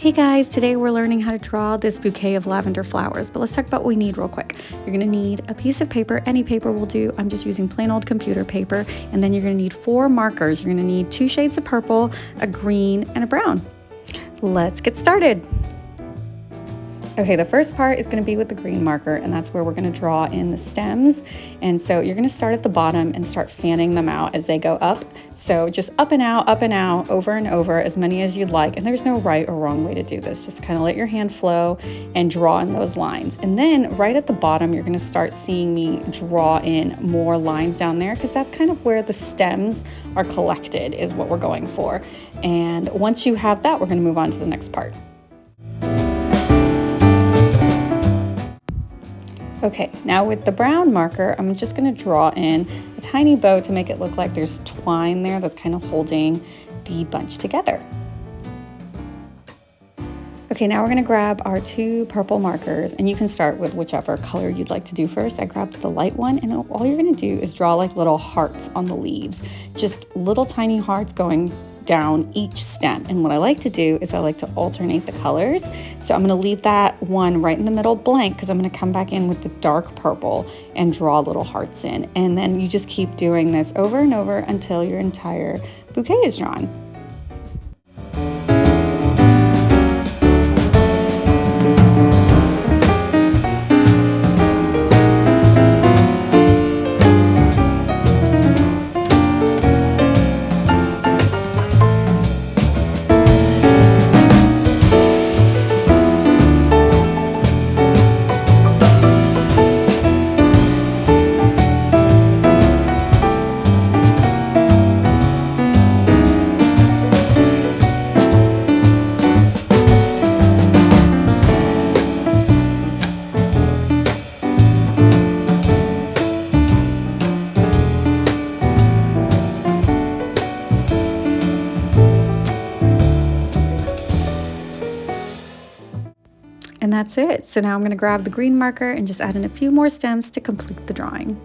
Hey guys, today we're learning how to draw this bouquet of lavender flowers, but let's talk about what we need real quick. You're gonna need a piece of paper, any paper will do. I'm just using plain old computer paper. And then you're gonna need 4 markers. You're gonna need 2 shades of purple, a green, and a brown. Let's get started. Okay, the first part is going to be with the green marker, and that's where we're going to draw in the stems. And so you're going to start at the bottom and start fanning them out as they go up. So just up and out, over and over, as many as you'd like. And there's no right or wrong way to do this. Just kind of let your hand flow and draw in those lines. And then right at the bottom, you're going to start seeing me draw in more lines down there, because that's kind of where the stems are collected, is what we're going for. And once you have that, we're going to move on to the next part. Okay, now with the brown marker, I'm just going to draw in a tiny bow to make it look like there's twine there that's kind of holding the bunch together. Okay, now we're going to grab our 2 purple markers, and you can start with whichever color you'd like to do first. I grabbed the light one, and all you're going to do is draw like little hearts on the leaves, just little tiny hearts going down each stem. And what I like to do is I like to alternate the colors. So I'm going to leave that one right in the middle blank, because I'm going to come back in with the dark purple and draw little hearts in. And then you just keep doing this over and over until your entire bouquet is drawn. And that's it. So now I'm going to grab the green marker and just add in a few more stems to complete the drawing.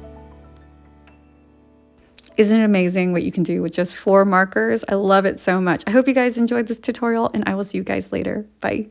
Isn't it amazing what you can do with just 4 markers? I love it so much. I hope you guys enjoyed this tutorial, and I will see you guys later. Bye.